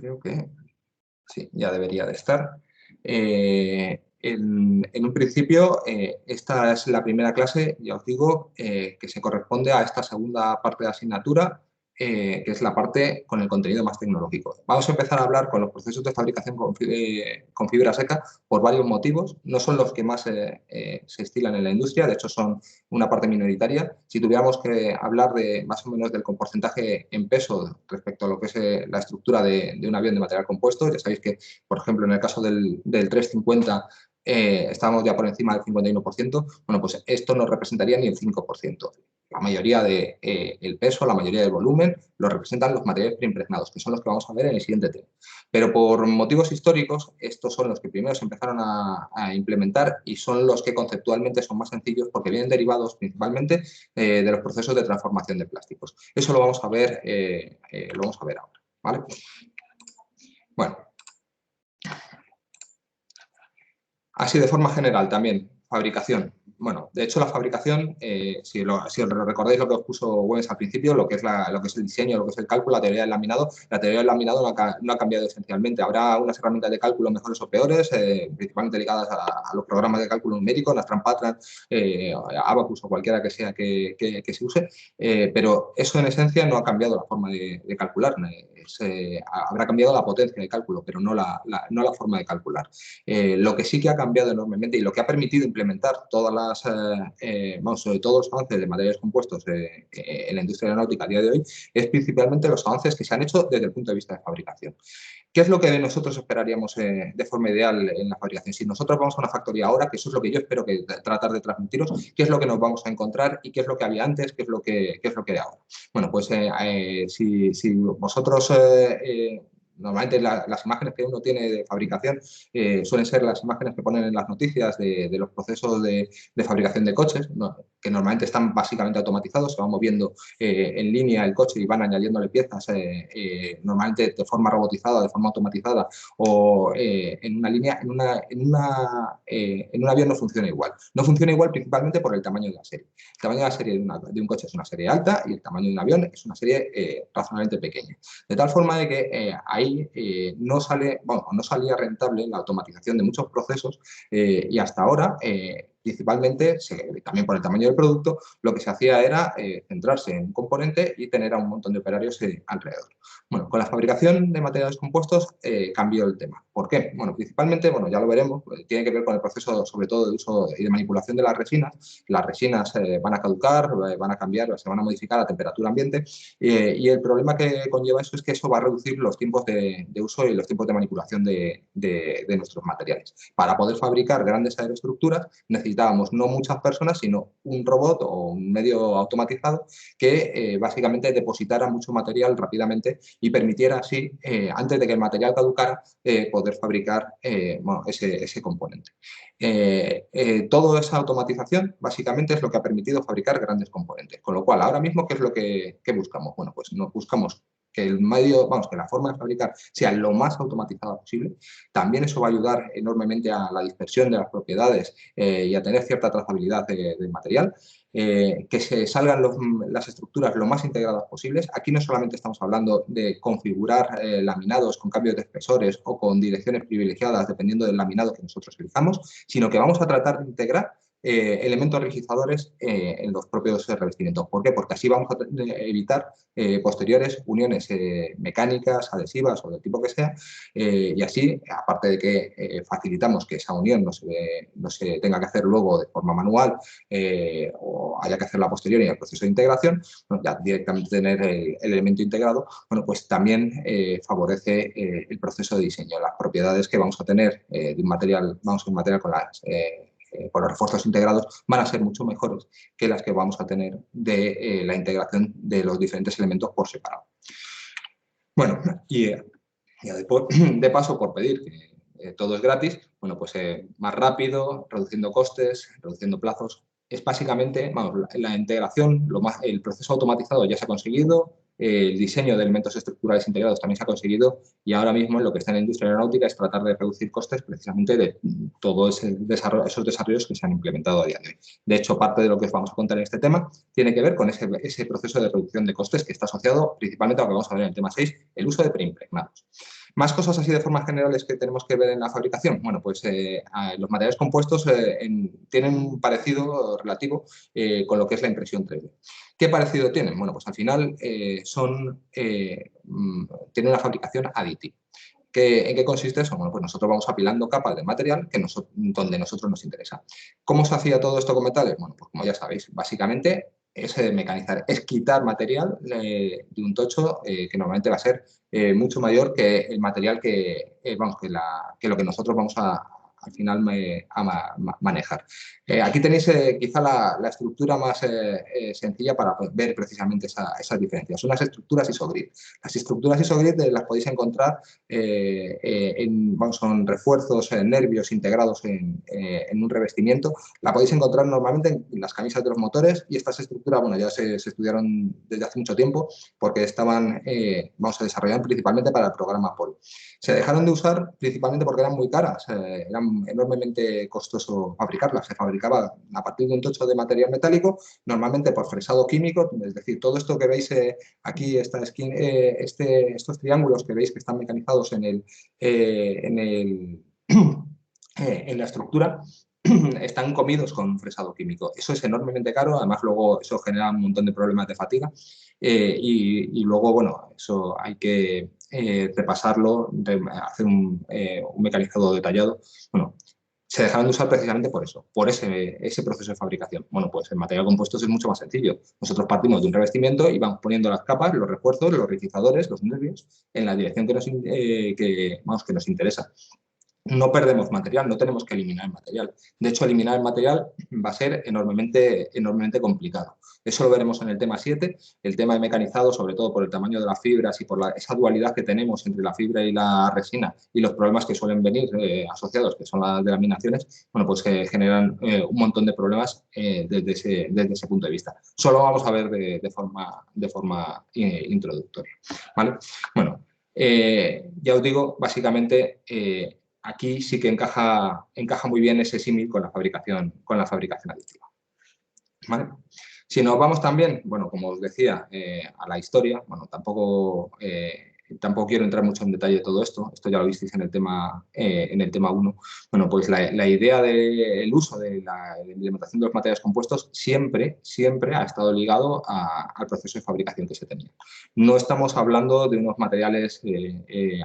Creo que sí, ya debería de estar. En un principio, esta es la primera clase, ya os digo, que se corresponde a esta segunda parte de asignatura, que es la parte con el contenido más tecnológico. Vamos a empezar a hablar con los procesos de fabricación con fibra seca por varios motivos. No son los que más se estilan en la industria, de hecho son una parte minoritaria. Si tuviéramos que hablar de más o menos del porcentaje en peso respecto a lo que es la estructura de un avión de material compuesto, ya sabéis que, por ejemplo, en el caso del 350 estamos ya por encima del 51%, bueno, pues esto no representaría ni el 5%. La mayoría del peso, la mayoría del volumen, lo representan los materiales preimpregnados, que son los que vamos a ver en el siguiente tema. Pero por motivos históricos, estos son los que primero se empezaron a implementar y son los que conceptualmente son más sencillos porque vienen derivados principalmente de los procesos de transformación de plásticos. Eso lo vamos a ver ahora, ¿vale? Bueno, así de forma general también, fabricación. Bueno, de hecho la fabricación, si os recordáis lo que os puso Güemes al principio, lo que es el diseño, lo que es el cálculo, la teoría del laminado no ha cambiado esencialmente. Habrá unas herramientas de cálculo mejores o peores, principalmente ligadas a los programas de cálculo numérico, las Trampatran, Abacus o cualquiera que sea que se use, pero eso en esencia no ha cambiado la forma de calcular. Habrá cambiado la potencia de cálculo, pero no la forma de calcular. Lo que sí que ha cambiado enormemente y lo que ha permitido implementar sobre todo los avances de materiales compuestos en la industria aeronáutica a día de hoy es principalmente los avances que se han hecho desde el punto de vista de fabricación. ¿Qué es lo que nosotros esperaríamos de forma ideal en la fabricación? Si nosotros vamos a una factoría ahora, que eso es lo que yo espero tratar de transmitiros, ¿qué es lo que nos vamos a encontrar y qué es lo que había antes, qué es lo que hay ahora? Bueno, pues si vosotros... Normalmente las imágenes que uno tiene de fabricación suelen ser las imágenes que ponen en las noticias de los procesos de fabricación de coches, ¿no? Que normalmente están básicamente automatizados, se va moviendo en línea el coche y van añadiéndole piezas normalmente de forma robotizada, de forma automatizada o en una línea, en un avión no funciona igual. No funciona igual principalmente por el tamaño de la serie. El tamaño de la serie de un coche es una serie alta y el tamaño de un avión es una serie razonablemente pequeña. De tal forma de que ahí no salía rentable la automatización de muchos procesos y hasta ahora, principalmente, también por el tamaño del producto, lo que se hacía era centrarse en un componente y tener a un montón de operarios alrededor. Bueno, con la fabricación de materiales compuestos cambió el tema. ¿Por qué? Bueno, principalmente, ya lo veremos, tiene que ver con el proceso, sobre todo, de uso y de manipulación de las resinas. Las resinas van a caducar, van a cambiar, se van a modificar a temperatura ambiente y el problema que conlleva eso es que eso va a reducir los tiempos de uso y los tiempos de manipulación de nuestros materiales. Para poder fabricar grandes aeroestructuras necesitábamos no muchas personas, sino un robot o un medio automatizado que básicamente depositara mucho material rápidamente y permitiera así, antes de que el material caducara, poder fabricar ese componente. Toda esa automatización básicamente es lo que ha permitido fabricar grandes componentes. Con lo cual, ahora mismo, ¿qué es lo que buscamos? Bueno, pues nos buscamos que que la forma de fabricar sea lo más automatizada posible. También eso va a ayudar enormemente a la dispersión de las propiedades y a tener cierta trazabilidad del material. Que se salgan las estructuras lo más integradas posibles. Aquí no solamente estamos hablando de configurar laminados con cambios de espesores o con direcciones privilegiadas dependiendo del laminado que nosotros elijamos, sino que vamos a tratar de integrar elementos rigidizadores en los propios revestimientos. ¿Por qué? Porque así vamos a evitar posteriores uniones mecánicas, adhesivas o del tipo que sea, y así, aparte de que facilitamos que esa unión no se tenga que hacer luego de forma manual o haya que hacerla posterior en el proceso de integración, ya directamente tener el elemento integrado, pues también favorece el proceso de diseño, las propiedades que vamos a tener de un material, con los refuerzos integrados van a ser mucho mejores que las que vamos a tener de la integración de los diferentes elementos por separado. Bueno, y de paso, por pedir que todo es gratis, pues más rápido, reduciendo costes, reduciendo plazos. Es básicamente, la integración, el proceso automatizado ya se ha conseguido, el diseño de elementos estructurales integrados también se ha conseguido y ahora mismo lo que está en la industria aeronáutica es tratar de reducir costes precisamente de todos esos desarrollos que se han implementado a día de hoy. De hecho, parte de lo que os vamos a contar en este tema tiene que ver con ese proceso de reducción de costes que está asociado principalmente a lo que vamos a ver en el tema 6, el uso de preimpregnados. Más cosas así de formas generales que tenemos que ver en la fabricación. Bueno, pues los materiales compuestos tienen un parecido relativo con lo que es la impresión 3D. ¿Qué parecido tienen? Bueno, pues al final tienen una fabricación aditiva. ¿En qué consiste eso? Bueno, pues nosotros vamos apilando capas de material donde nosotros nos interesa. ¿Cómo se hacía todo esto con metales? Bueno, pues como ya sabéis, básicamente es mecanizar, es quitar material de un tocho que normalmente va a ser mucho mayor que el material que lo que nosotros vamos al final manejar. Aquí tenéis quizá la estructura más sencilla para ver precisamente esas diferencias. Son las estructuras isogrid. Las estructuras isogrid las podéis encontrar son refuerzos, nervios integrados en un revestimiento. La podéis encontrar normalmente en las camisas de los motores y estas estructuras, bueno, ya se estudiaron desde hace mucho tiempo porque estaban, se desarrollaron principalmente para el programa Apollo. Se dejaron de usar principalmente porque eran muy caras, eran enormemente costoso fabricarlas. Se fabricaba a partir de un tocho de material metálico, normalmente por fresado químico, es decir, todo esto que veis aquí, estos triángulos que veis que están mecanizados en la estructura, están comidos con fresado químico. Eso es enormemente caro, además luego eso genera un montón de problemas de fatiga y luego, bueno, eso hay que repasarlo, hacer un mecanizado detallado. Bueno, se dejaron de usar precisamente por eso, por ese proceso de fabricación. Bueno, pues el material compuesto es mucho más sencillo. Nosotros partimos de un revestimiento y vamos poniendo las capas, los refuerzos, los rizadores, los nervios, en la dirección que nos interesa. No perdemos material, no tenemos que eliminar el material. De hecho, eliminar el material va a ser enormemente complicado. Eso lo veremos en el tema 7, el tema de mecanizado, sobre todo por el tamaño de las fibras y por esa dualidad que tenemos entre la fibra y la resina y los problemas que suelen venir asociados, que son las delaminaciones, bueno, pues que generan un montón de problemas desde ese punto de vista. Solo vamos a ver de forma introductoria, ¿vale? Bueno, ya os digo, básicamente aquí sí que encaja muy bien ese símil con la fabricación aditiva. ¿Vale? Si nos vamos también, bueno, como os decía, a la historia, bueno, tampoco quiero entrar mucho en detalle de todo esto ya lo visteis en el tema 1. Bueno, pues la idea del uso de la implementación de los materiales compuestos siempre ha estado ligado al proceso de fabricación que se tenía. No estamos hablando de unos materiales,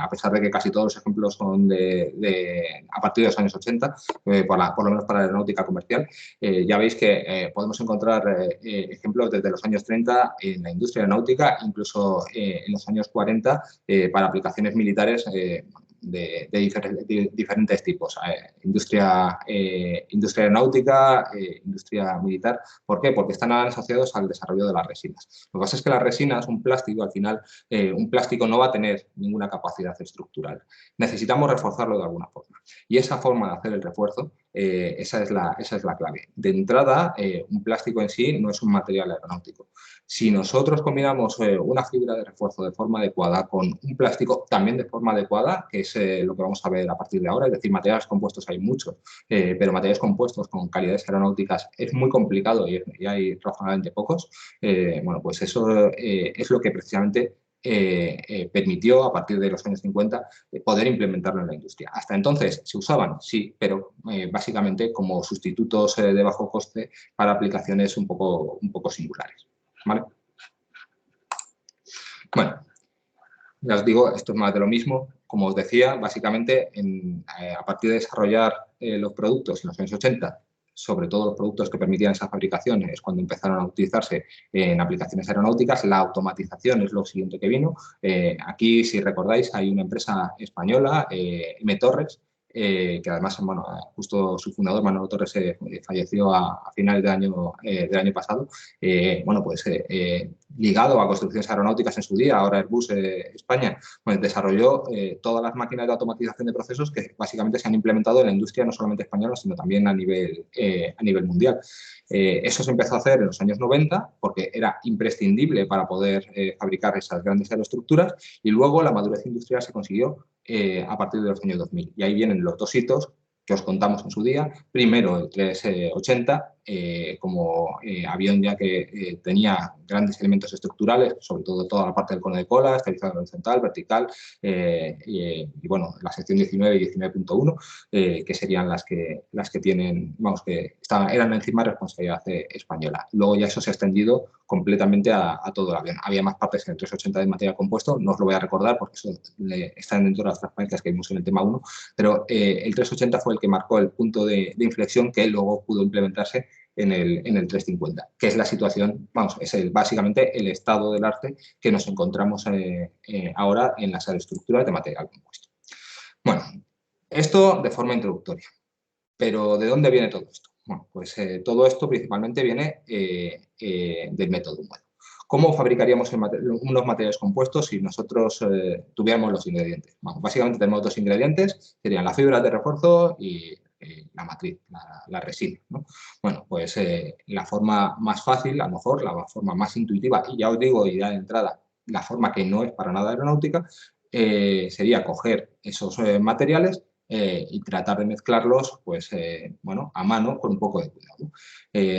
a pesar de que casi todos los ejemplos son a partir de los años 80, por lo menos para la aeronáutica comercial. Ya veis que podemos encontrar ejemplos desde los años 30 en la industria aeronáutica, incluso en los años 40 para aplicaciones militares de diferentes tipos. Industria aeronáutica, industria militar. ¿Por qué? Porque están asociados al desarrollo de las resinas. Lo que pasa es que la resina es un plástico, al final un plástico no va a tener ninguna capacidad estructural. Necesitamos reforzarlo de alguna forma. Y esa forma de hacer el refuerzo, esa es la clave. De entrada, un plástico en sí no es un material aeronáutico. Si nosotros combinamos una fibra de refuerzo de forma adecuada con un plástico también de forma adecuada, que es lo que vamos a ver a partir de ahora, es decir, materiales compuestos hay muchos, pero materiales compuestos con calidades aeronáuticas es muy complicado y hay razonablemente pocos, bueno, pues eso es lo que precisamente permitió a partir de los años 50 poder implementarlo en la industria. Hasta entonces se usaban, sí, pero básicamente como sustitutos de bajo coste para aplicaciones un poco singulares. ¿Vale? Bueno, ya os digo, esto es más de lo mismo. Como os decía, básicamente a partir de desarrollar los productos en los años 80, sobre todo los productos que permitían esa fabricación, es cuando empezaron a utilizarse en aplicaciones aeronáuticas. La automatización es lo siguiente que vino. Aquí, si recordáis, hay una empresa española, M. Torres, que además, bueno, justo su fundador, Manolo Torres, falleció a finales del año pasado. Bueno, pues ligado a construcciones aeronáuticas en su día, ahora Airbus España, pues desarrolló todas las máquinas de automatización de procesos que básicamente se han implementado en la industria no solamente española, sino también a nivel mundial. Eso se empezó a hacer en los años 90 porque era imprescindible para poder fabricar esas grandes aeroestructuras y luego la madurez industrial se consiguió a partir de los años 2000. Y ahí vienen los dos hitos que os contamos en su día. Primero, el 380, como avión ya que tenía grandes elementos estructurales, sobre todo toda la parte del cono de cola, estabilizador horizontal, vertical, y bueno, la sección 19 y 19.1, que serían las que tienen, vamos, que eran encima responsabilidad española. Luego ya eso se ha extendido completamente a todo el avión. Había más partes en el 380 de material compuesto, no os lo voy a recordar porque eso está dentro de las transparencias que vimos en el tema 1, pero el 380 fue el que marcó el punto de inflexión que luego pudo implementarse en el 350, que es la situación, vamos, es básicamente el estado del arte que nos encontramos ahora en las aeroestructuras de material compuesto. Bueno, esto de forma introductoria, pero ¿de dónde viene todo esto? Bueno, pues todo esto principalmente viene del método humano. ¿Cómo fabricaríamos unos materiales compuestos si nosotros tuviéramos los ingredientes? Bueno, básicamente tenemos dos ingredientes, serían las fibras de refuerzo y la matriz, la resina, ¿no? Bueno, pues la forma más fácil, a lo mejor, la forma más intuitiva, y ya os digo, y ya de entrada, la forma que no es para nada aeronáutica, sería coger esos materiales y tratar de mezclarlos pues, bueno, a mano con un poco de cuidado.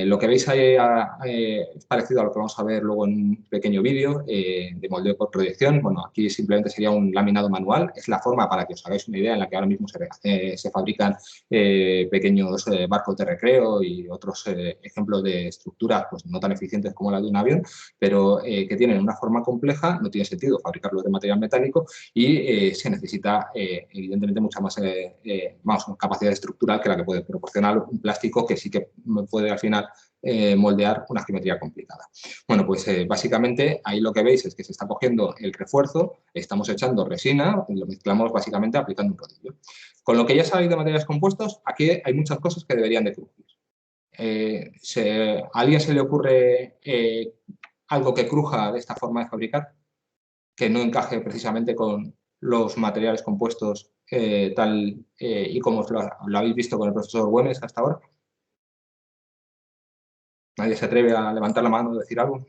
Lo que veis ahí es parecido a lo que vamos a ver luego en un pequeño vídeo de moldeo por proyección. Bueno, aquí simplemente sería un laminado manual. Es la forma, para que os hagáis una idea, en la que ahora mismo se fabrican pequeños barcos de recreo y otros ejemplos de estructuras pues, no tan eficientes como la de un avión, pero que tienen una forma compleja. No tiene sentido fabricarlos de material metálico y se necesita evidentemente mucha más capacidad estructural que la que puede proporcionar un plástico que sí que puede al final moldear una geometría complicada. Bueno, pues básicamente ahí lo que veis es que se está cogiendo el refuerzo, estamos echando resina y lo mezclamos básicamente aplicando un rodillo. Con lo que ya sabéis de materiales compuestos, aquí hay muchas cosas que deberían de crujir. ¿A alguien se le ocurre algo que cruja de esta forma de fabricar? Que no encaje precisamente con los materiales compuestos tal y como lo habéis visto con el profesor Güemes hasta ahora. ¿Nadie se atreve a levantar la mano y decir algo?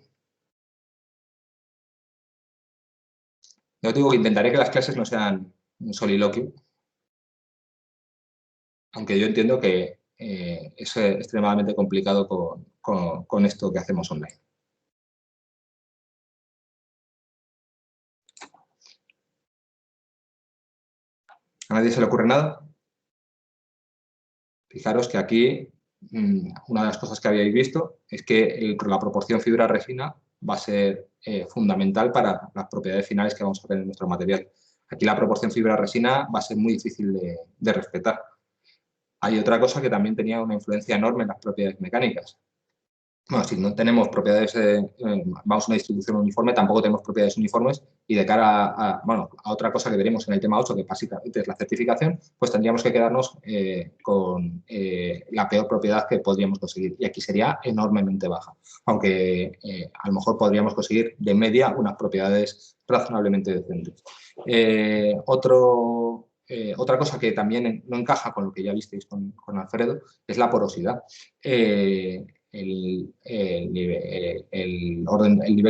Yo digo que intentaré que las clases no sean un soliloquio, aunque yo entiendo que es extremadamente complicado con esto que hacemos online. ¿A nadie se le ocurre nada? Fijaros que aquí una de las cosas que habíais visto es que la proporción fibra-resina va a ser fundamental para las propiedades finales que vamos a tener en nuestro material. Aquí la proporción fibra-resina va a ser muy difícil de respetar. Hay otra cosa que también tenía una influencia enorme en las propiedades mecánicas. Bueno, si no tenemos propiedades, vamos a una distribución uniforme, tampoco tenemos propiedades uniformes y de cara a otra cosa que veremos en el tema 8, que básicamente es la certificación, pues tendríamos que quedarnos con la peor propiedad que podríamos conseguir y aquí sería enormemente baja, aunque a lo mejor podríamos conseguir de media unas propiedades razonablemente decentes. Otra cosa que también no encaja con lo que ya visteis con Alfredo es la porosidad. El nivel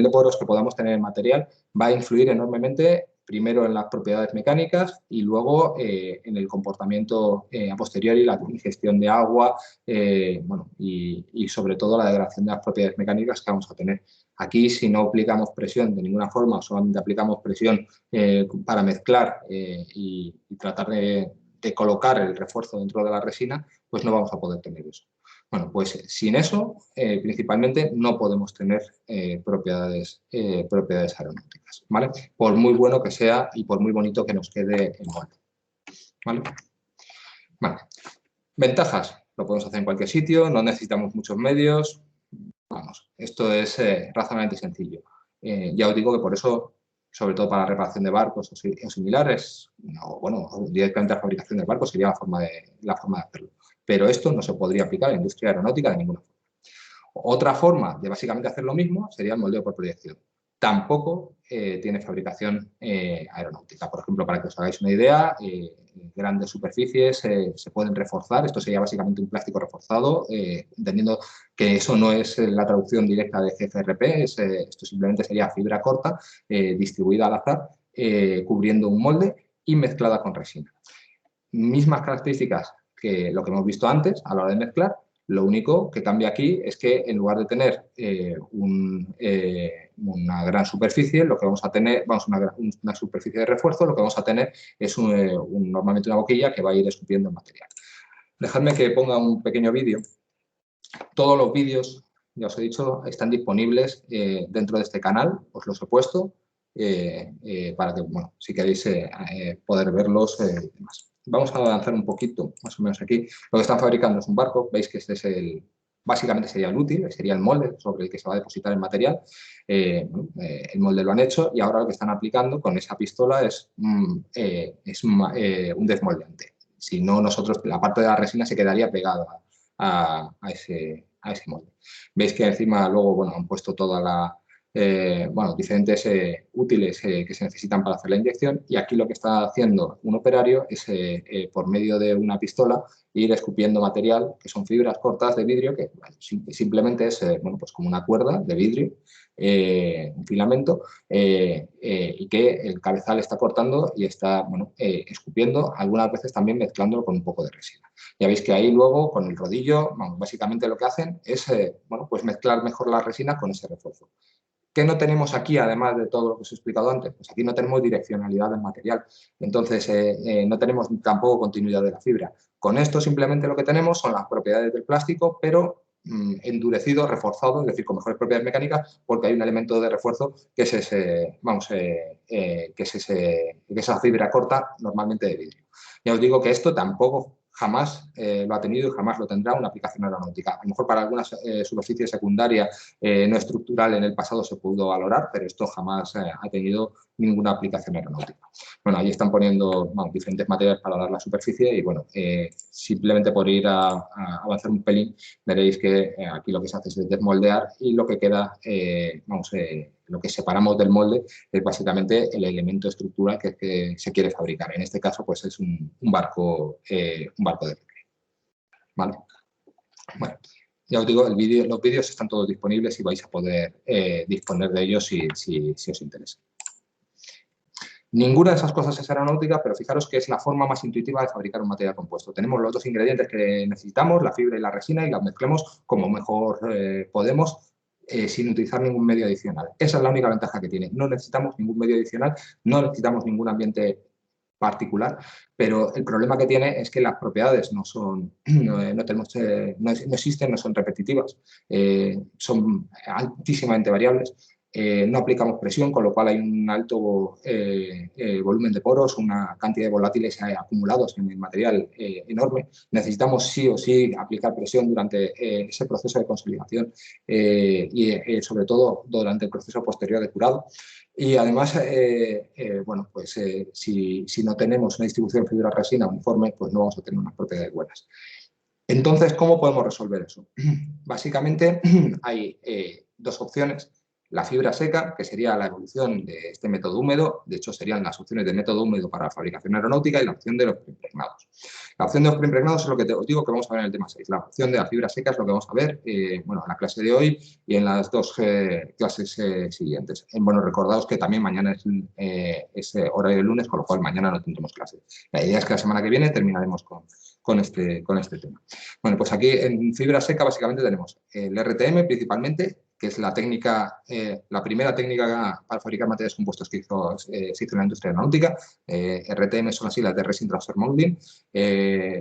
de poros que podamos tener en material va a influir enormemente primero en las propiedades mecánicas y luego en el comportamiento a posteriori, la ingestión de agua bueno, y sobre todo la degradación de las propiedades mecánicas que vamos a tener. Aquí, si no aplicamos presión de ninguna forma, solamente aplicamos presión para mezclar y tratar de colocar el refuerzo dentro de la resina, pues no vamos a poder tener eso. Bueno, pues sin eso, principalmente, no podemos tener propiedades aeronáuticas, ¿vale? Por muy bueno que sea y por muy bonito que nos quede el molde, ¿vale? Vale. Ventajas. Lo podemos hacer en cualquier sitio, no necesitamos muchos medios. Vamos, esto es razonablemente sencillo. Ya os digo que por eso, sobre todo para la reparación de barcos o similares, bueno, directamente la fabricación del barco sería la forma de hacerlo. Pero esto no se podría aplicar a la industria aeronáutica de ninguna forma. Otra forma de básicamente hacer lo mismo sería el moldeo por proyección. Tampoco tiene fabricación aeronáutica. Por ejemplo, para que os hagáis una idea, grandes superficies se pueden reforzar. Esto sería básicamente un plástico reforzado, entendiendo que eso no es la traducción directa de GFRP, esto simplemente sería fibra corta distribuida al azar, cubriendo un molde y mezclada con resina. Mismas características que lo que hemos visto antes a la hora de mezclar, Lo único que cambia aquí es que en lugar de tener una gran superficie, lo que vamos a tener, una superficie de refuerzo, lo que vamos a tener es normalmente una boquilla que va a ir escupiendo el material. Dejadme que ponga un pequeño vídeo. Todos los vídeos, ya os he dicho, están disponibles dentro de este canal, os los he puesto, para que, bueno, si queréis poder verlos y demás. Vamos a avanzar un poquito, más o menos aquí. Lo que están fabricando es un barco, veis que este es básicamente sería el útil, sería el molde sobre el que se va a depositar el material. El molde lo han hecho y ahora lo que están aplicando con esa pistola es un desmoldeante. Si no, la parte de la resina se quedaría pegada a ese molde. Veis que encima luego, bueno, han puesto toda diferentes útiles que se necesitan para hacer la inyección, y aquí lo que está haciendo un operario es, por medio de una pistola, ir escupiendo material, que son fibras cortas de vidrio, que bueno, simplemente es pues como una cuerda de vidrio, un filamento, y que el cabezal está cortando y está escupiendo, algunas veces también mezclándolo con un poco de resina. Ya veis que ahí luego, con el rodillo, básicamente lo que hacen es pues mezclar mejor la resina con ese refuerzo. ¿Qué no tenemos aquí, además de todo lo que os he explicado antes? Pues aquí no tenemos direccionalidad del material, entonces no tenemos tampoco continuidad de la fibra. Con esto simplemente lo que tenemos son las propiedades del plástico, pero endurecido, reforzado, es decir, con mejores propiedades mecánicas, porque hay un elemento de refuerzo que es esa fibra corta, normalmente de vidrio. Ya os digo que esto tampoco jamás lo ha tenido y jamás lo tendrá una aplicación aeronáutica. A lo mejor para algunas superficies secundarias no estructural en el pasado se pudo valorar, pero esto jamás ha tenido ninguna aplicación aeronáutica. Bueno, ahí están poniendo diferentes materiales para dar la superficie y bueno, simplemente por ir a avanzar un pelín, veréis que aquí lo que se hace es desmoldear y lo que queda, lo que separamos del molde es básicamente el elemento estructural que se quiere fabricar. En este caso, pues es un barco de recreo. ¿Vale? Bueno, ya os digo, los vídeos están todos disponibles y vais a poder disponer de ellos si os interesa. Ninguna de esas cosas es aeronáutica, pero fijaros que es la forma más intuitiva de fabricar un material compuesto. Tenemos los dos ingredientes que necesitamos, la fibra y la resina, y las mezclamos como mejor podemos, sin utilizar ningún medio adicional. Esa es la única ventaja que tiene. No necesitamos ningún medio adicional, no necesitamos ningún ambiente particular, pero el problema que tiene es que las propiedades no existen, no son repetitivas, son altísimamente variables. No aplicamos presión, con lo cual hay un alto volumen de poros, una cantidad de volátiles acumulados en el material enorme. Necesitamos sí o sí aplicar presión durante ese proceso de consolidación y sobre todo durante el proceso posterior de curado. Y además, si no tenemos una distribución fibra-resina uniforme, pues no vamos a tener unas propiedades buenas. Entonces, ¿cómo podemos resolver eso? Básicamente hay dos opciones. La fibra seca, que sería la evolución de este método húmedo, de hecho serían las opciones de método húmedo para la fabricación aeronáutica, y la opción de los preimpregnados. La opción de los preimpregnados es lo que os digo que vamos a ver en el tema 6. La opción de la fibra seca es lo que vamos a ver en la clase de hoy y en las dos clases siguientes. Bueno, recordaos que también mañana es horario de lunes, con lo cual mañana no tendremos clase. La idea es que la semana que viene terminaremos con este tema. Bueno, pues aquí en fibra seca básicamente tenemos el RTM principalmente, que es la primera técnica para fabricar materiales compuestos que se hizo en la industria aeronáutica. RTM son las siglas de Resin Transfer Molding.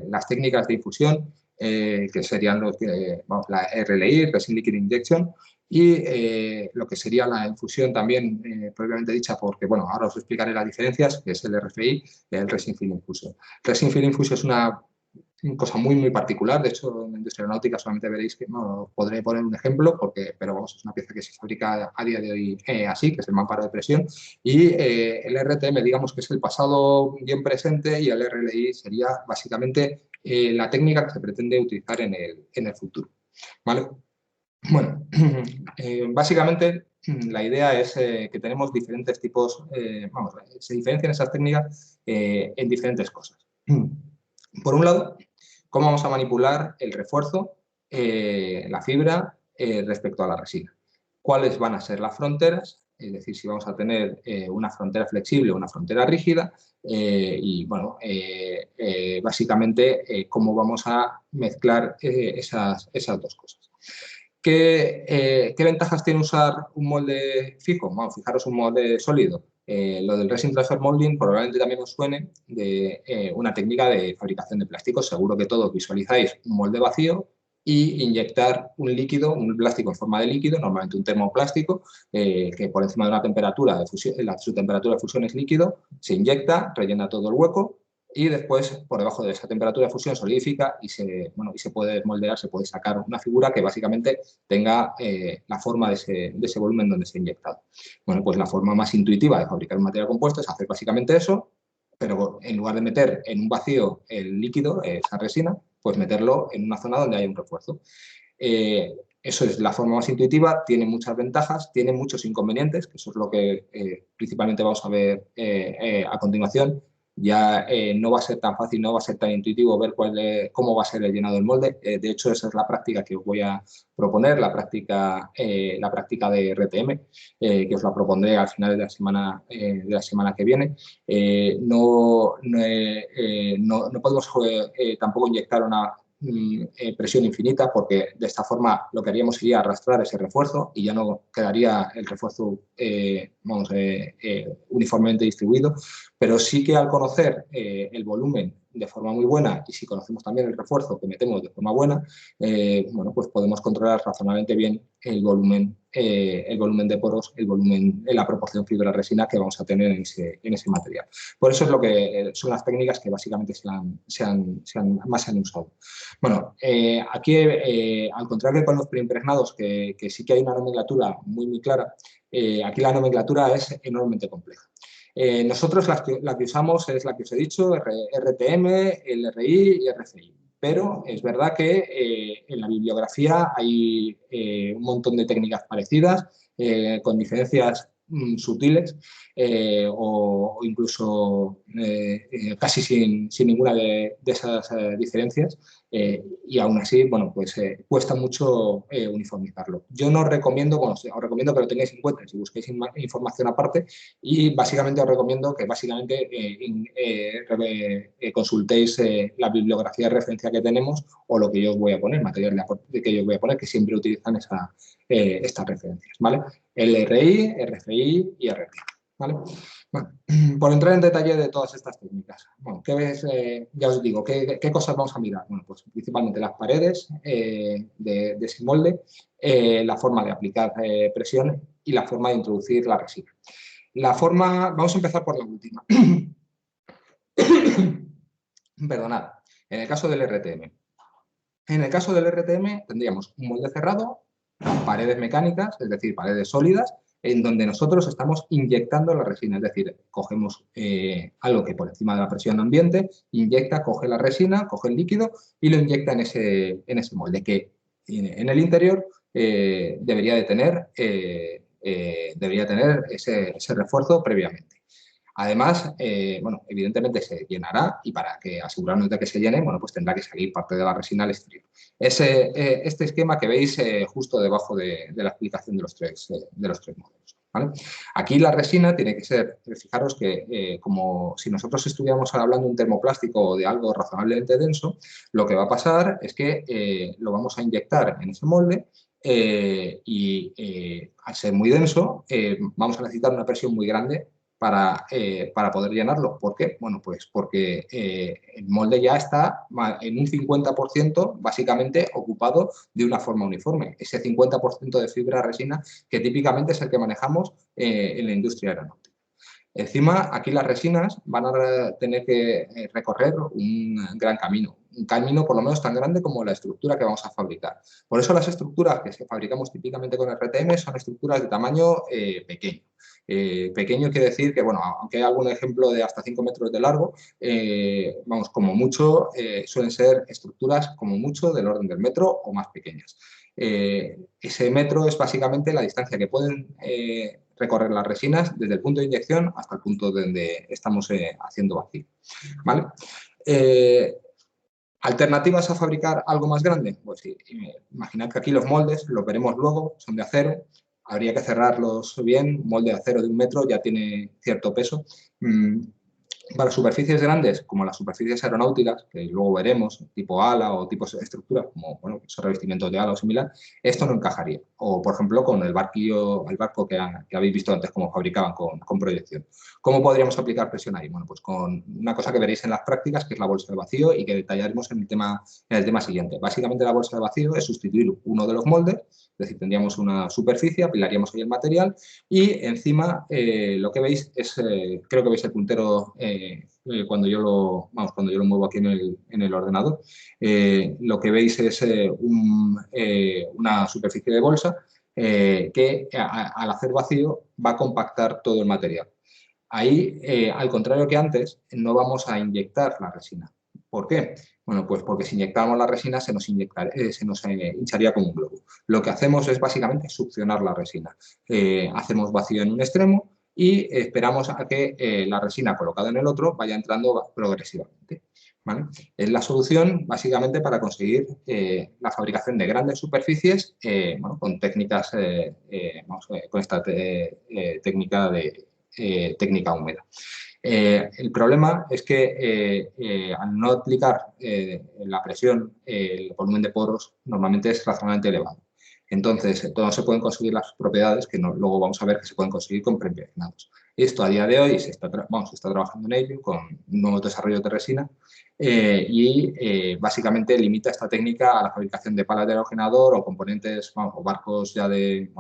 Las técnicas de infusión, que serían la RLI, Resin Liquid Injection, y lo que sería la infusión también propiamente dicha, porque bueno, ahora os explicaré las diferencias, que es el RFI, el Resin Fill Infusion. Resin Fill Infusion es una cosa muy, muy particular. De hecho, en la industria aeronáutica solamente veréis que no podré poner un ejemplo, pero vamos, es una pieza que se fabrica a día de hoy así, que es el mamparo de presión, y el RTM, digamos que es el pasado bien presente, y el RLI sería básicamente la técnica que se pretende utilizar en el futuro. ¿Vale? Bueno, básicamente la idea es que tenemos diferentes tipos, se diferencian esas técnicas en diferentes cosas. Por un lado, cómo vamos a manipular el refuerzo, la fibra, respecto a la resina. ¿Cuáles van a ser las fronteras es decir, si vamos a tener una frontera flexible o una frontera rígida, y bueno, básicamente cómo vamos a mezclar esas dos cosas. ¿Qué ventajas tiene usar un molde fijo? Bueno, fijaros, un molde sólido. Lo del Resin Transfer Molding probablemente también os suene de una técnica de fabricación de plásticos. Seguro que todos visualizáis un molde vacío y inyectar un líquido, un plástico en forma de líquido, normalmente un termoplástico, que por encima de una temperatura de fusión, su temperatura de fusión es líquido, se inyecta, rellena todo el hueco y después por debajo de esa temperatura de fusión solidifica y se puede moldear, se puede sacar una figura que básicamente tenga la forma de ese volumen donde se ha inyectado. Bueno, pues la forma más intuitiva de fabricar un material compuesto es hacer básicamente eso, pero en lugar de meter en un vacío el líquido, esa resina, pues meterlo en una zona donde hay un refuerzo. Eso es la forma más intuitiva, tiene muchas ventajas, tiene muchos inconvenientes, que eso es lo que principalmente vamos a ver a continuación. Ya no va a ser tan fácil, no va a ser tan intuitivo ver cómo va a ser el llenado del molde. De hecho, esa es la práctica que os voy a proponer, la práctica de RTM, que os la propondré al final de la semana que viene. No podemos tampoco inyectar una presión infinita, porque de esta forma lo que haríamos sería arrastrar ese refuerzo y ya no quedaría el refuerzo uniformemente distribuido, pero sí que al conocer el volumen de forma muy buena y si conocemos también el refuerzo que metemos de forma buena, bueno, pues podemos controlar razonablemente bien el volumen de poros, la proporción fibra-resina que vamos a tener en ese material. Por eso es lo que son las técnicas que básicamente más se han usado. Bueno, aquí, al contrario que con los preimpregnados, que sí que hay una nomenclatura muy clara, aquí la nomenclatura es enormemente compleja. Nosotros la que usamos es la que os he dicho, RTM, LRI y RCI. Pero es verdad que en la bibliografía hay un montón de técnicas parecidas, con diferencias sutiles o incluso casi sin ninguna de esas diferencias. Y aún así, bueno, pues cuesta mucho uniformizarlo. Yo no os recomiendo, bueno, os recomiendo que lo tengáis en cuenta si busquéis información aparte, y básicamente os recomiendo que consultéis la bibliografía de referencia que tenemos o lo que yo os voy a poner, material que yo os voy a poner, que siempre utilizan estas referencias, ¿vale? LRI, RFI y RT, ¿vale? Bueno, por entrar en detalle de todas estas técnicas, bueno, ya os digo, ¿qué cosas vamos a mirar? Bueno, pues principalmente las paredes de ese molde, la forma de aplicar presión y la forma de introducir la resina. Vamos a empezar por la última. Perdonad, en el caso del RTM. En el caso del RTM tendríamos un molde cerrado, paredes mecánicas, es decir, paredes sólidas, en donde nosotros estamos inyectando la resina, es decir, cogemos algo que por encima de la presión ambiente inyecta, coge la resina, coge el líquido y lo inyecta en ese molde, que en el interior debería de tener ese refuerzo previamente. Además, bueno, evidentemente se llenará y para asegurarnos de que se llene, bueno, pues tendrá que salir parte de la resina al exterior. Este esquema que veis justo debajo de la explicación de los tres modelos, ¿vale? Aquí la resina tiene que ser, fijaros que como si nosotros estuviéramos hablando de un termoplástico o de algo razonablemente denso, lo que va a pasar es que lo vamos a inyectar en ese molde y al ser muy denso vamos a necesitar una presión muy grande para poder llenarlo. ¿Por qué? Bueno, pues porque el molde ya está en un 50% básicamente ocupado de una forma uniforme. Ese 50% de fibra resina que típicamente es el que manejamos en la industria aeronáutica. Encima, aquí las resinas van a tener que recorrer un gran camino, un camino por lo menos tan grande como la estructura que vamos a fabricar. Por eso las estructuras que fabricamos típicamente con RTM son estructuras de tamaño pequeño. Pequeño quiere decir que, bueno, aunque hay algún ejemplo de hasta 5 metros de largo, vamos, como mucho, suelen ser estructuras como mucho del orden del metro o más pequeñas. Ese metro es básicamente la distancia que pueden recorrer las resinas desde el punto de inyección hasta el punto donde estamos haciendo vacío, ¿vale? ¿Alternativas a fabricar algo más grande? Pues sí, imaginad que aquí los moldes, los veremos luego, son de acero. habría que cerrarlos bien, un molde de acero de 1 metro ya tiene cierto peso. Para superficies grandes, como las superficies aeronáuticas, que luego veremos, tipo ala o tipo estructura, como bueno, esos revestimientos de ala o similar, esto no encajaría. O, por ejemplo, con el barco que habéis visto antes, cómo fabricaban con proyección. ¿Cómo podríamos aplicar presión ahí? Bueno, pues con una cosa que veréis en las prácticas, que es la bolsa de vacío y que detallaremos en el tema siguiente. Básicamente, la bolsa de vacío es sustituir uno de los moldes, es decir, tendríamos una superficie, apilaríamos ahí el material y encima lo que veis es, creo que veis el puntero cuando yo lo muevo aquí en el ordenador, lo que veis es una superficie de bolsa que al hacer vacío va a compactar todo el material. Ahí, al contrario que antes, no vamos a inyectar la resina. ¿Por qué? Bueno, pues porque si inyectamos la resina se nos hincharía como un globo. Lo que hacemos es básicamente succionar la resina. Hacemos vacío en un extremo y esperamos a que la resina colocada en el otro vaya entrando progresivamente. ¿Vale? Es la solución básicamente para conseguir la fabricación de grandes superficies bueno, con técnicas, con esta técnica técnica húmeda. El problema es que al no aplicar la presión, el volumen de poros normalmente es razonablemente elevado. Entonces, no se pueden conseguir las propiedades que luego vamos a ver que se pueden conseguir con preimpregnados. Esto a día de hoy se está trabajando en ello con nuevos desarrollos de resina básicamente limita esta técnica a la fabricación de palas de aerogenerador o componentes o barcos ya de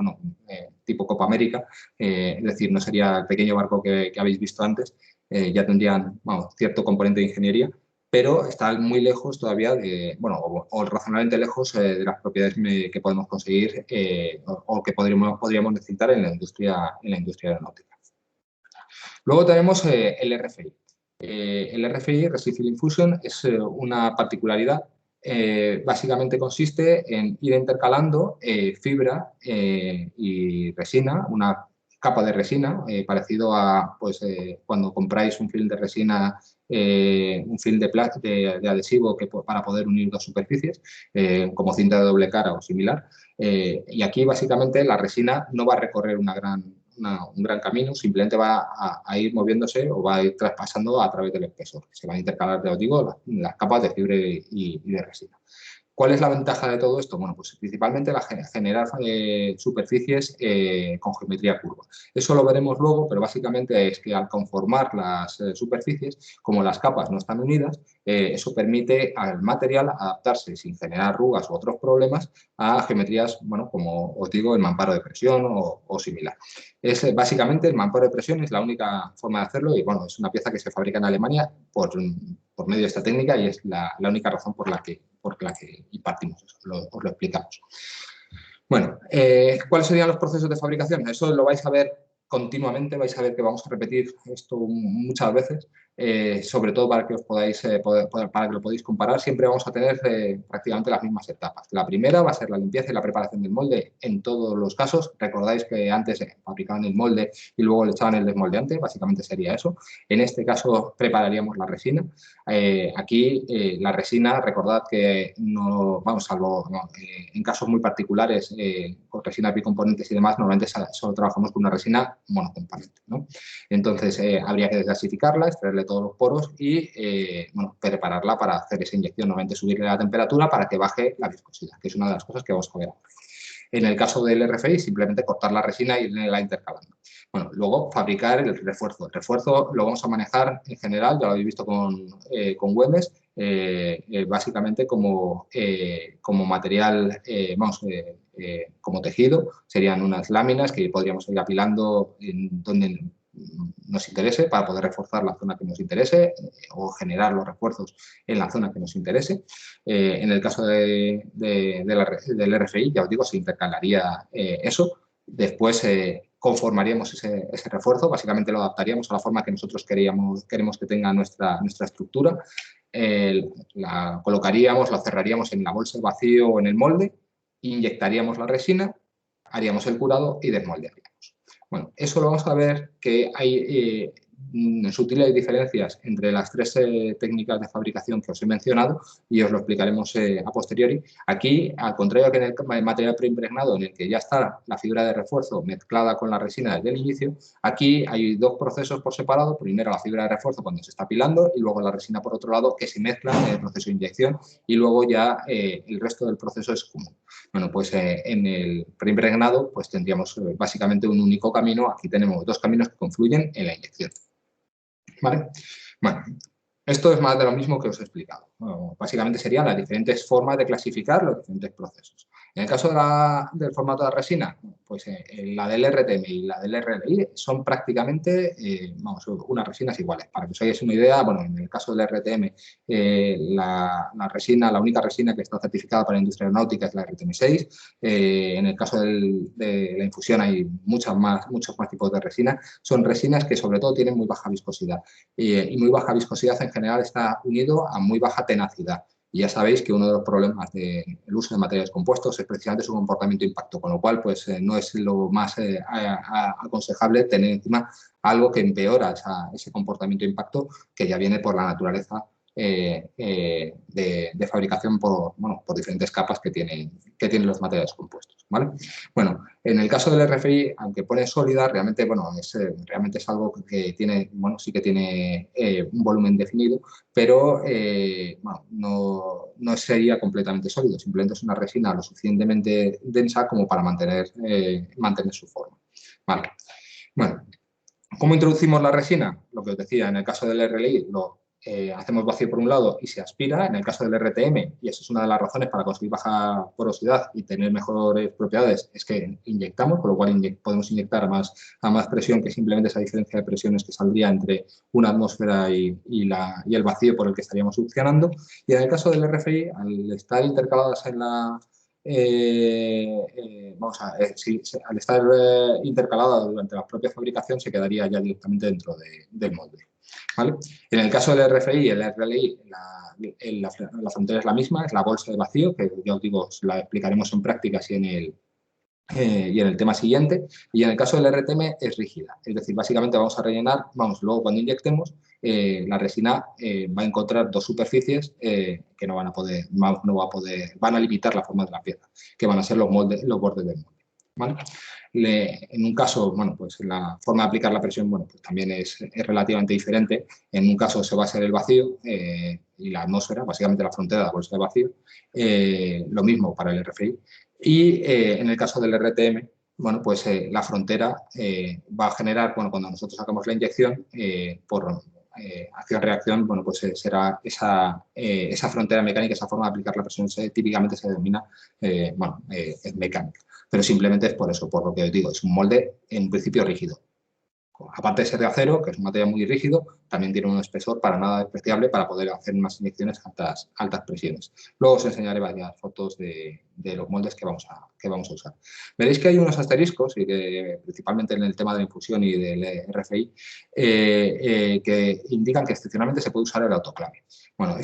tipo Copa América, es decir, no sería el pequeño barco que habéis visto antes, ya tendrían cierto componente de ingeniería, pero está muy lejos todavía o razonablemente lejos de las propiedades que podemos conseguir o que podríamos necesitar en la industria aeronáutica. Luego tenemos el RFI. El RFI, Resin Film Fusion, es una particularidad. Básicamente consiste en ir intercalando fibra y resina, una capa de resina, parecido a cuando compráis un film de resina, un film de adhesivo para poder unir dos superficies, como cinta de doble cara o similar. Y aquí básicamente la resina no va a recorrer un gran camino, simplemente va a ir moviéndose o va a ir traspasando a través del espesor. Se van a intercalar, te digo, las capas de fibra y de resina. ¿Cuál es la ventaja de todo esto? Bueno, pues principalmente generar superficies con geometría curva. Eso lo veremos luego, pero básicamente es que al conformar las superficies, como las capas no están unidas, eso permite al material adaptarse sin generar arrugas u otros problemas a geometrías, bueno, como os digo, el mamparo de presión o similar. Básicamente el mamparo de presión es la única forma de hacerlo y bueno, es una pieza que se fabrica en Alemania por medio de esta técnica y es la única razón por la que partimos, os lo explicamos. Bueno, ¿cuáles serían los procesos de fabricación? Eso lo vais a ver continuamente, vais a ver que vamos a repetir esto muchas veces, sobre todo para que os podáis, para que lo podáis comparar, siempre vamos a tener prácticamente las mismas etapas. La primera va a ser la limpieza y la preparación del molde en todos los casos. Recordáis que antes fabricaban el molde y luego le echaban el desmoldeante, básicamente sería eso. En este caso prepararíamos la resina. Aquí la resina, recordad que no, salvo en casos muy particulares, con resina bicomponentes y demás, normalmente solo trabajamos con una resina monocomponente, ¿no? Entonces habría que desgasificarla, extraerle todos los poros y prepararla para hacer esa inyección, normalmente subirle la temperatura para que baje la viscosidad, que es una de las cosas que vamos a ver ahora. En el caso del RFI, simplemente cortar la resina y irla intercalando. Bueno, luego fabricar el refuerzo. El refuerzo lo vamos a manejar en general, ya lo habéis visto con Güemes, básicamente como material, como tejido. Serían unas láminas que podríamos ir apilando en donde nos interese para poder reforzar la zona que nos interese o generar los refuerzos en la zona que nos interese. En el caso del RFI, ya os digo, se intercalaría eso. Después conformaríamos ese refuerzo, básicamente lo adaptaríamos a la forma que nosotros queremos que tenga nuestra estructura. La colocaríamos, la cerraríamos en la bolsa de vacío o en el molde, inyectaríamos la resina, haríamos el curado y desmoldearíamos. Bueno, eso lo vamos a ver que hay sutiles diferencias entre las tres técnicas de fabricación que os he mencionado y os lo explicaremos a posteriori. Aquí, al contrario que en el material preimpregnado, en el que ya está la fibra de refuerzo mezclada con la resina desde el inicio, aquí hay dos procesos por separado. Primero la fibra de refuerzo cuando se está apilando y luego la resina por otro lado, que se mezclan en el proceso de inyección, y luego ya el resto del proceso es común. Bueno, pues en el preimpregnado pues tendríamos básicamente un único camino. Aquí tenemos dos caminos que confluyen en la inyección. ¿Vale? Bueno, esto es más de lo mismo que os he explicado. Bueno, básicamente serían las diferentes formas de clasificar los diferentes procesos. En el caso del formato de resina, pues la del RTM y la del RLI son prácticamente vamos, unas resinas iguales. Para que os hagáis una idea, bueno, en el caso del RTM, la resina, la única resina que está certificada para la industria aeronáutica es la RTM6. En el caso de la infusión hay muchos más tipos de resina. Son resinas que sobre todo tienen muy baja viscosidad. Y muy baja viscosidad en general está unido a muy baja tenacidad. Y ya sabéis que uno de los problemas del uso de materiales compuestos es precisamente su comportamiento de impacto, con lo cual pues, no es lo más aconsejable tener encima algo que empeora ese comportamiento de impacto que ya viene por la naturaleza de fabricación por diferentes capas que tienen los materiales compuestos, ¿vale? Bueno, en el caso del RFI, aunque pone sólida, realmente, realmente es algo que tiene, sí que tiene un volumen definido, pero no sería completamente sólido, simplemente es una resina lo suficientemente densa como para mantener su forma, ¿vale? Bueno, ¿cómo introducimos la resina? Lo que os decía, en el caso del RLI hacemos vacío por un lado y se aspira. En el caso del RTM, y esa es una de las razones para conseguir baja porosidad y tener mejores propiedades, es que inyectamos, con lo cual podemos inyectar a más presión, que simplemente esa diferencia de presiones que saldría entre una atmósfera y el vacío por el que estaríamos succionando. Y en el caso del RFI, al estar intercaladas en la... al estar intercalada durante la propia fabricación, se quedaría ya directamente dentro del molde, ¿vale? En el caso del RFI y el RLI, la frontera es la misma, es la bolsa de vacío, que ya os digo, la explicaremos en prácticas y en el tema siguiente. Y en el caso del RTM es rígida, es decir, básicamente vamos a rellenar, luego cuando inyectemos, la resina va a encontrar dos superficies que van a limitar la forma de la pieza, que van a ser los bordes del molde, ¿vale? En un caso, pues la forma de aplicar la presión, pues también es relativamente diferente. En un caso se va a hacer el vacío y la atmósfera, básicamente la frontera de la bolsa de vacío. Lo mismo para el RFI. Y en el caso del RTM, pues la frontera va a generar, cuando nosotros sacamos la inyección, por acción-reacción, pues será esa frontera mecánica, esa forma de aplicar la presión típicamente se denomina es mecánica. Pero simplemente es por eso, por lo que os digo, es un molde en principio rígido. Aparte de ser de acero, que es un material muy rígido, también tiene un espesor para nada despreciable para poder hacer unas inyecciones a altas presiones. Luego os enseñaré varias fotos de los moldes que vamos a usar. Veréis que hay unos asteriscos, y que principalmente en el tema de la infusión y del RFI, que indican que excepcionalmente se puede usar el autoclave. Bueno,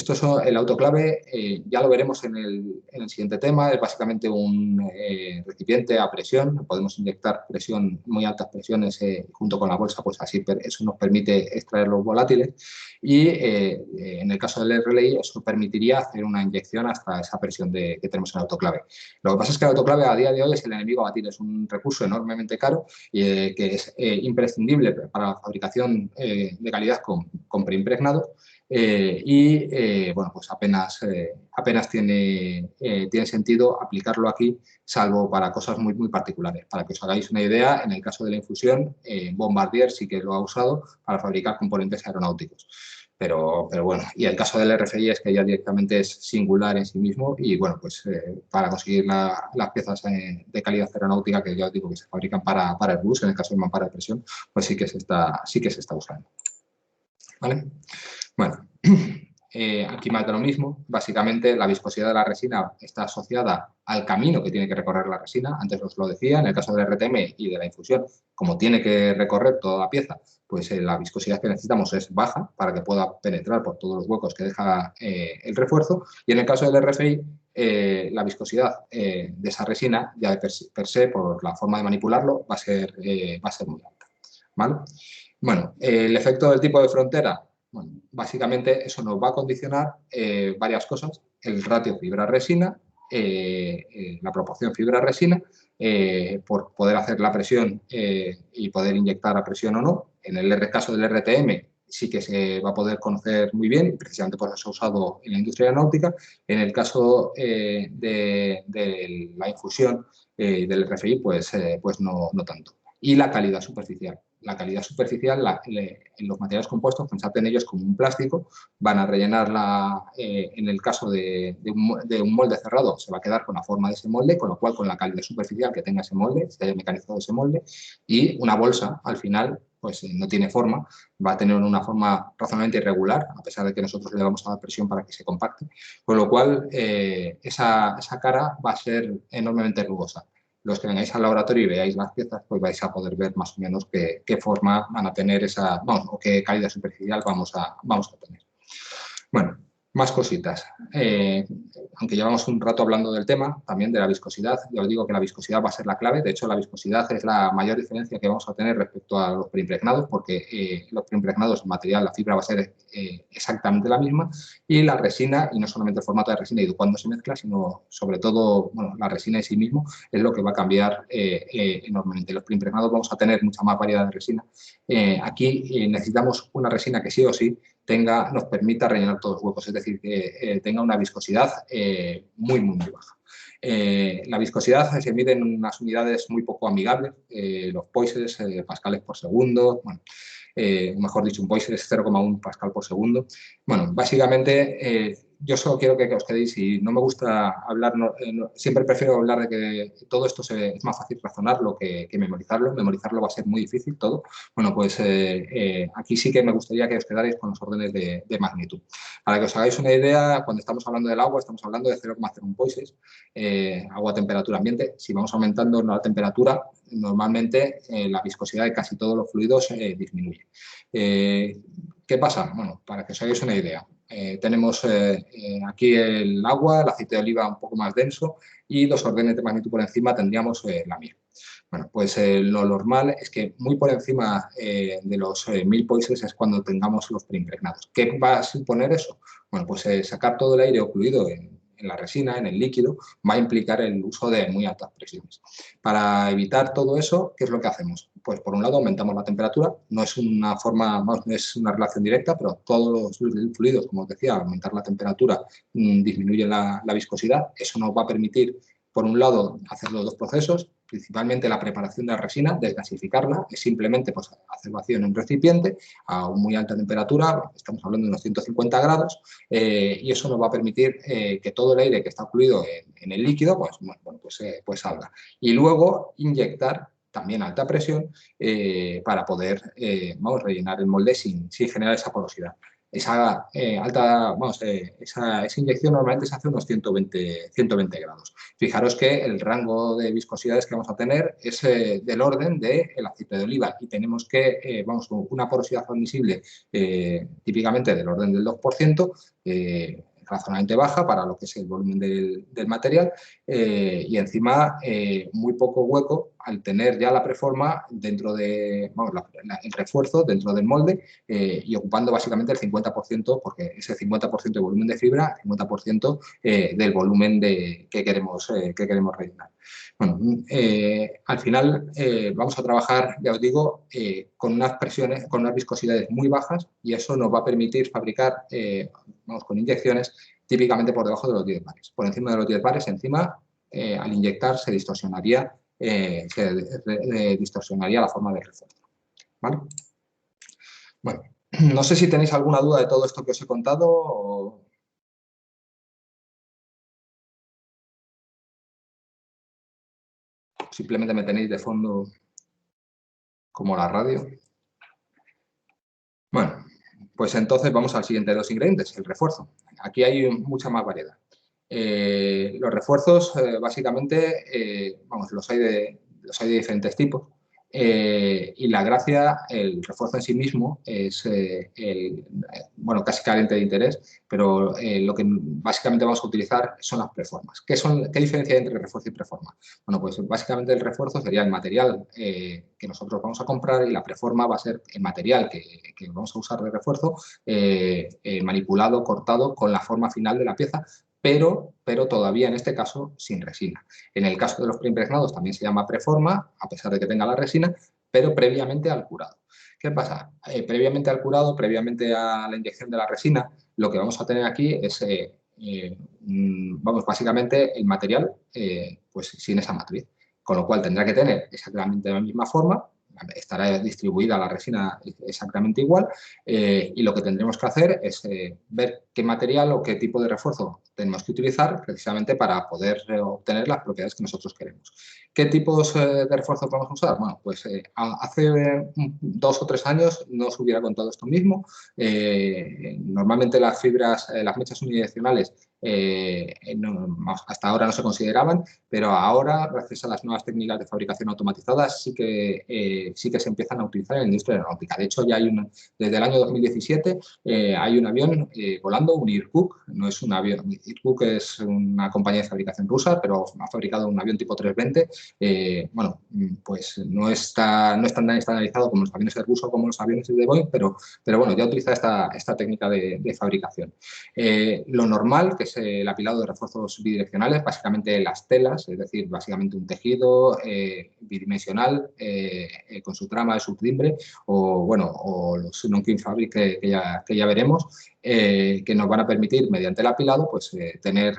el autoclave ya lo veremos en el siguiente tema. Es básicamente un recipiente a presión. Podemos inyectar muy altas presiones junto con la bolsa, pues así eso nos permite extraer los volátiles. Y en el caso del RLI, eso permitiría hacer una inyección hasta esa presión que tenemos en el autoclave. Lo que pasa es que el autoclave a día de hoy es el enemigo a batir. Es un recurso enormemente caro y que es imprescindible para la fabricación de calidad con preimpregnado. Pues apenas tiene sentido aplicarlo aquí, salvo para cosas muy, muy particulares. Para que os hagáis una idea, en el caso de la infusión, Bombardier sí que lo ha usado para fabricar componentes aeronáuticos. Pero bueno, y el caso del RFI es que ya directamente es singular en sí mismo y pues para conseguir las piezas de calidad aeronáutica, que ya os digo que se fabrican para el bus, en el caso del mampara de presión, pues sí que se está usando, ¿vale? Bueno, aquí más de lo mismo. Básicamente la viscosidad de la resina está asociada al camino que tiene que recorrer la resina. Antes os lo decía, en el caso del RTM y de la infusión, como tiene que recorrer toda la pieza, pues la viscosidad que necesitamos es baja para que pueda penetrar por todos los huecos que deja el refuerzo. Y en el caso del RFI, la viscosidad de esa resina, ya per se, por la forma de manipularlo, va a ser muy alta, ¿vale? Bueno, el efecto del tipo de frontera, bueno, básicamente eso nos va a condicionar varias cosas, el ratio fibra-resina, la proporción fibra-resina, por poder hacer la presión y poder inyectar a presión o no. En el caso del RTM sí que se va a poder conocer muy bien, precisamente por eso se ha usado en la industria aeronáutica. En el caso de la infusión del RFI, pues no tanto. Y la calidad superficial. La calidad superficial, en los materiales compuestos, pensad en ellos como un plástico, van a rellenarla, en el caso de un molde cerrado, se va a quedar con la forma de ese molde, con lo cual con la calidad superficial que tenga ese molde, se haya mecanizado ese molde, y una bolsa, al final, pues no tiene forma, va a tener una forma razonablemente irregular, a pesar de que nosotros le vamos a dar presión para que se compacte, con lo cual esa cara va a ser enormemente rugosa. Los que vengáis al laboratorio y veáis las piezas, pues vais a poder ver más o menos qué forma van a tener o qué calidad superficial vamos a tener. Bueno, más cositas. Aunque llevamos un rato hablando del tema, también de la viscosidad, ya os digo que la viscosidad va a ser la clave. De hecho, la viscosidad es la mayor diferencia que vamos a tener respecto a los preimpregnados, porque los preimpregnados, el material, la fibra va a ser exactamente la misma, y la resina, y no solamente el formato de resina y cuándo se mezcla, sino sobre todo, bueno, la resina en sí mismo es lo que va a cambiar enormemente. Los preimpregnados vamos a tener mucha más variedad de resina. Aquí necesitamos una resina que sí o sí nos permita rellenar todos los huecos, es decir, que tenga una viscosidad muy baja. La viscosidad se mide en unas unidades muy poco amigables, los poises, pascales por segundo, bueno, mejor dicho, un poise es 0,1 pascal por segundo. Bueno, básicamente yo solo quiero que os quedéis, y no me gusta hablar, siempre prefiero hablar de que todo esto es más fácil razonarlo que memorizarlo. Memorizarlo va a ser muy difícil todo. Bueno, pues aquí sí que me gustaría que os quedarais con los órdenes de magnitud. Para que os hagáis una idea, cuando estamos hablando del agua, estamos hablando de 0,01 poises, agua a temperatura ambiente. Si vamos aumentando la temperatura, normalmente la viscosidad de casi todos los fluidos disminuye. ¿Qué pasa? Bueno, para que os hagáis una idea, tenemos aquí el agua, el aceite de oliva un poco más denso, y los órdenes de magnitud por encima tendríamos la miel. Bueno, pues lo normal es que muy por encima de los 1000 poises es cuando tengamos los preimpregnados. ¿Qué va a suponer eso? Bueno, pues sacar todo el aire ocluido en la resina, en el líquido, va a implicar el uso de muy altas presiones. Para evitar todo eso, ¿qué es lo que hacemos? Pues por un lado aumentamos la temperatura, no es una relación directa, pero todos los fluidos, como os decía, aumentar la temperatura disminuye la viscosidad. Eso nos va a permitir, por un lado, hacer los dos procesos, principalmente la preparación de la resina, desgasificarla, es simplemente pues, hacer vacío en un recipiente a muy alta temperatura, estamos hablando de unos 150 grados, y eso nos va a permitir que todo el aire que está fluido en el líquido pues salga. Y luego inyectar también a alta presión para poder rellenar el molde sin generar esa porosidad. Esa inyección normalmente se hace unos 120 grados. Fijaros que el rango de viscosidades que vamos a tener es del orden del aceite de oliva, y tenemos que, una porosidad admisible típicamente del orden del 2%, razonablemente baja para lo que es el volumen del material, y encima muy poco hueco al tener ya la preforma dentro de, el refuerzo dentro del molde, y ocupando básicamente el 50%, porque ese 50% de volumen de fibra, 50% del volumen que queremos rellenar. Bueno, al final vamos a trabajar, ya os digo, con unas presiones, con unas viscosidades muy bajas, y eso nos va a permitir fabricar con inyecciones típicamente por debajo de los 10 bares. Por encima de los 10 bares, encima, al inyectar se distorsionaría la forma de refuerzo. ¿Vale? Bueno, no sé si tenéis alguna duda de todo esto que os he contado o... Simplemente me tenéis de fondo como la radio. Bueno, pues entonces vamos al siguiente de los ingredientes, el refuerzo. Aquí hay mucha más variedad. Los refuerzos, básicamente, los hay de diferentes tipos. Y la gracia, el refuerzo en sí mismo es, bueno, casi carente de interés, pero lo que básicamente vamos a utilizar son las preformas. ¿Qué diferencia hay entre refuerzo y preforma? Bueno, pues básicamente el refuerzo sería el material que nosotros vamos a comprar y la preforma va a ser el material que vamos a usar de refuerzo manipulado, cortado con la forma final de la pieza, pero todavía en este caso sin resina. En el caso de los preimpregnados también se llama preforma, a pesar de que tenga la resina, pero previamente al curado. ¿Qué pasa? Previamente al curado, previamente a la inyección de la resina, lo que vamos a tener aquí es, vamos, básicamente el material pues sin esa matriz, con lo cual tendrá que tener exactamente la misma forma, estará distribuida la resina exactamente igual y lo que tendremos que hacer es ver qué material o qué tipo de refuerzo tenemos que utilizar precisamente para poder obtener las propiedades que nosotros queremos. ¿Qué tipos de refuerzos vamos a usar? Bueno, pues hace 2 o 3 años no os hubiera contado esto mismo. Normalmente las fibras, las mechas unidireccionales hasta ahora no se consideraban, pero ahora, gracias a las nuevas técnicas de fabricación automatizadas, sí que se empiezan a utilizar en la industria aeronáutica. De hecho, ya hay desde el año 2017 hay un avión volando, un Irkut, no es un avión, Irkut es una compañía de fabricación rusa, pero ha fabricado un avión tipo 320. Bueno, pues no es tan estandarizado como los aviones Airbus o como los aviones de Boeing, pero bueno, ya utiliza esta técnica de fabricación. Lo normal, que es el apilado de refuerzos bidireccionales, básicamente las telas, es decir, básicamente un tejido bidimensional con su trama de subtimbre o, bueno, o los non-kin fabric que ya veremos, que nos van a permitir, mediante el apilado, pues tener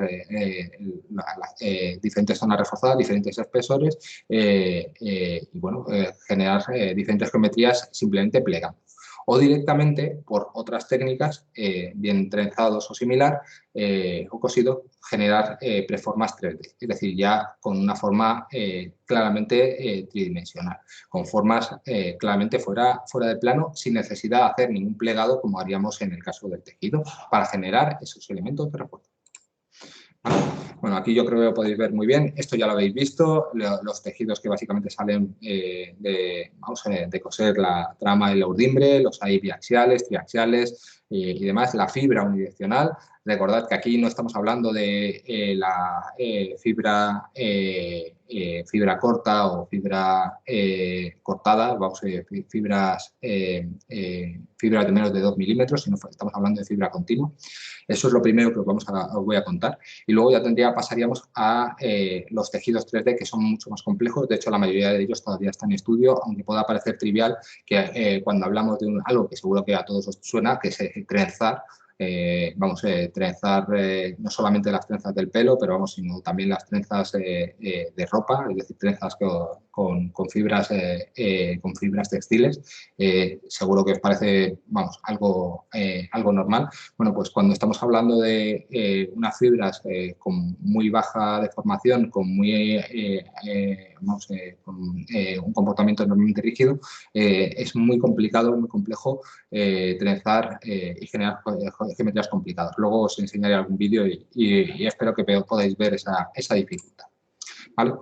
diferentes zonas reforzadas, diferentes espesores y, bueno, generar diferentes geometrías simplemente plegando. O directamente, por otras técnicas, bien trenzados o similar, o cosido, generar preformas 3D, es decir, ya con una forma claramente tridimensional, con formas claramente fuera de plano, sin necesidad de hacer ningún plegado como haríamos en el caso del tejido, para generar esos elementos de refuerzo. Bueno, aquí yo creo que lo podéis ver muy bien. Esto ya lo habéis visto, los tejidos que básicamente salen de coser la trama y la urdimbre, los hay biaxiales, triaxiales y demás, la fibra unidireccional. Recordad que aquí no estamos hablando de la fibra corta o fibra cortada, fibras de menos de 2 milímetros, sino estamos hablando de fibra continua. Eso es lo primero que os voy a contar. Y luego ya pasaríamos a los tejidos 3D, que son mucho más complejos. De hecho, la mayoría de ellos todavía están en estudio, aunque pueda parecer trivial que cuando hablamos de algo que seguro que a todos os suena, que es trenzar. Trenzar no solamente las trenzas del pelo, pero sino también las trenzas de ropa, es decir, trenzas con fibras textiles. Seguro que os parece, algo normal. Bueno, pues cuando estamos hablando de unas fibras con muy baja deformación, con un comportamiento enormemente rígido, es muy complicado, muy complejo trenzar y generar geometrías complicadas. Luego os enseñaré algún vídeo y espero que podáis ver esa dificultad. ¿Vale?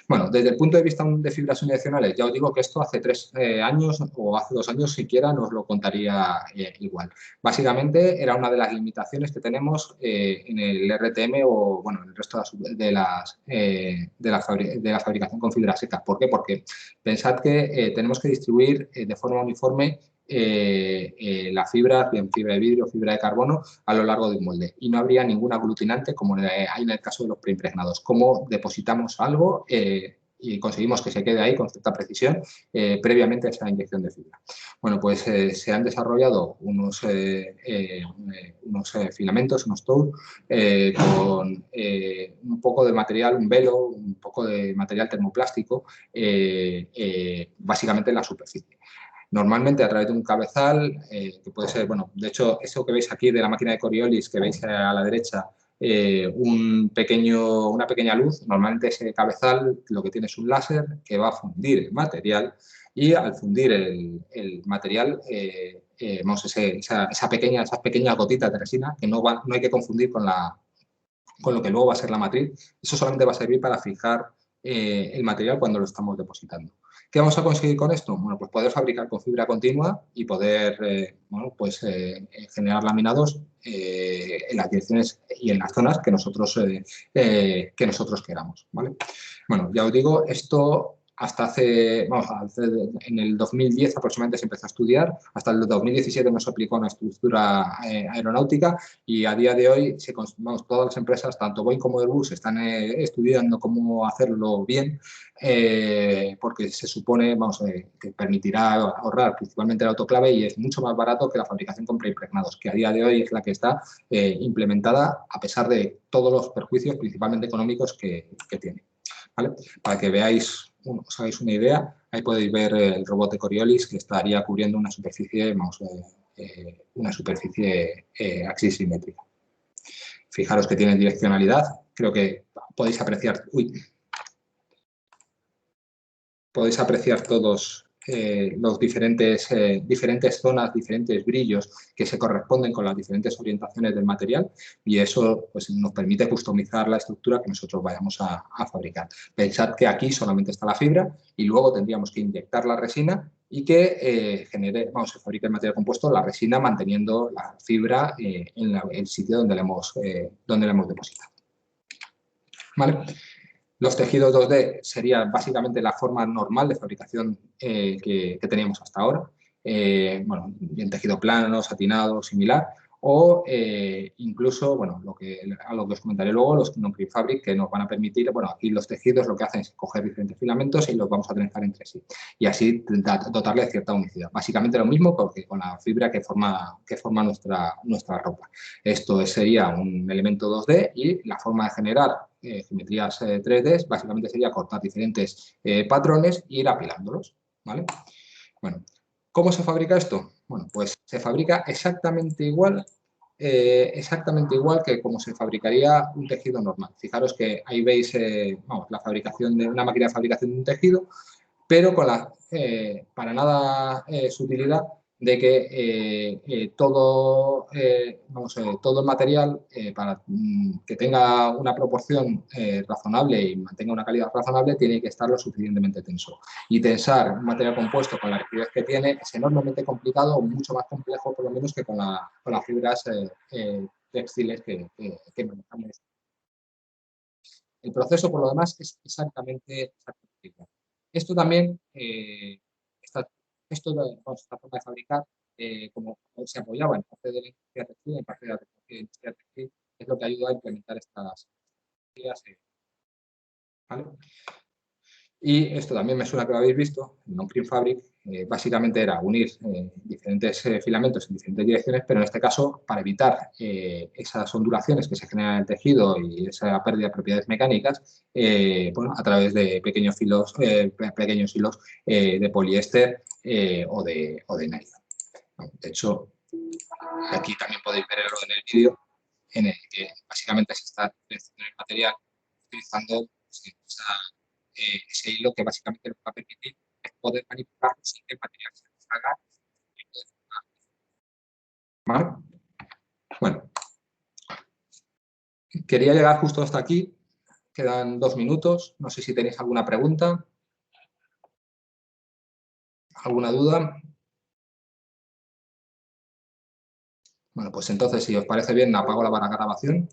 Bueno, desde el punto de vista de fibras unidireccionales, ya os digo que esto hace 3 años o hace 2 años siquiera nos lo contaría igual. Básicamente era una de las limitaciones que tenemos en el RTM o bueno, en el resto de la fabricación con fibra seca. ¿Por qué? Porque pensad que tenemos que distribuir de forma uniforme las fibras, bien fibra de vidrio, fibra de carbono, a lo largo de un molde. Y no habría ningún aglutinante como hay en el caso de los preimpregnados. ¿Cómo depositamos algo y conseguimos que se quede ahí con cierta precisión previamente a esa inyección de fibra? Bueno, pues se han desarrollado unos filamentos, unos tours, con un poco de material, un velo, un poco de material termoplástico, básicamente en la superficie. Normalmente a través de un cabezal, que puede ser, bueno, de hecho, eso que veis aquí de la máquina de Coriolis, que veis a la derecha, una pequeña luz, normalmente ese cabezal lo que tiene es un láser que va a fundir el material y al fundir el material, esas pequeñas gotitas de resina, que no hay que confundir con lo que luego va a ser la matriz, eso solamente va a servir para fijar el material cuando lo estamos depositando. ¿Qué vamos a conseguir con esto? Bueno, pues poder fabricar con fibra continua y poder bueno, pues, generar laminados en las direcciones y en las zonas que nosotros queramos, ¿vale? Bueno, ya os digo, esto hasta en el 2010 aproximadamente se empezó a estudiar, hasta el 2017 no se aplicó una estructura aeronáutica y a día de hoy todas las empresas, tanto Boeing como Airbus, están estudiando cómo hacerlo bien porque se supone que permitirá ahorrar principalmente el autoclave y es mucho más barato que la fabricación con preimpregnados, que a día de hoy es la que está implementada a pesar de todos los perjuicios, principalmente económicos, que tiene. ¿Vale? Para que veáis, os hagáis una idea, ahí podéis ver el robot de Coriolis que estaría cubriendo una superficie, axisimétrica. Fijaros que tiene direccionalidad, creo que podéis apreciar, podéis apreciar todos los diferentes zonas, diferentes brillos que se corresponden con las diferentes orientaciones del material y eso pues, nos permite customizar la estructura que nosotros vayamos a fabricar. Pensad que aquí solamente está la fibra y luego tendríamos que inyectar la resina y que se fabrique el material compuesto, la resina manteniendo la fibra en el sitio donde la hemos depositado. ¿Vale? Los tejidos 2D sería básicamente la forma normal de fabricación que teníamos hasta ahora. Bueno, bien tejido plano, satinado, similar. O incluso, bueno, a lo que os comentaré luego, los non-prefab fabric que nos van a permitir, bueno, aquí los tejidos lo que hacen es coger diferentes filamentos y los vamos a trenzar entre sí. Y así dotarle de cierta unicidad. Básicamente lo mismo porque con la fibra que forma nuestra ropa. Esto sería un elemento 2D y la forma de generar geometrías 3D básicamente sería cortar diferentes patrones e ir apilándolos, ¿vale? Bueno, ¿cómo se fabrica esto? Bueno, pues se fabrica exactamente igual que como se fabricaría un tejido normal. Fijaros que ahí veis la fabricación de una máquina de fabricación de un tejido, pero con para nada su utilidad de que todo el material, para que tenga una proporción razonable y mantenga una calidad razonable, tiene que estar lo suficientemente tenso. Y tensar un material compuesto con la rigidez que tiene es enormemente complicado o mucho más complejo, por lo menos, que con las fibras textiles que manejamos. El proceso, por lo demás, es exactamente igual. Esto también, esta forma de fabricar, como se apoyaba en parte de la industria textil, en parte de la industria textil, es lo que ayuda a implementar estas tecnologías, ¿vale? Y esto también me suena que lo habéis visto, el non-print fabric básicamente era unir diferentes filamentos en diferentes direcciones, pero en este caso, para evitar esas ondulaciones que se generan en el tejido y esa pérdida de propiedades mecánicas, bueno, a través de pequeños hilos de poliéster o de nylon. De hecho, aquí también podéis verlo en el vídeo, en el que básicamente se está utilizando el material utilizando ese hilo que básicamente nos va a permitir poder manipularlo sin que el material se deshaga. ¿Vale? Bueno, quería llegar justo hasta aquí. Quedan 2 minutos. No sé si tenéis alguna pregunta. ¿Alguna duda? Bueno, pues entonces, si os parece bien, apago la grabación.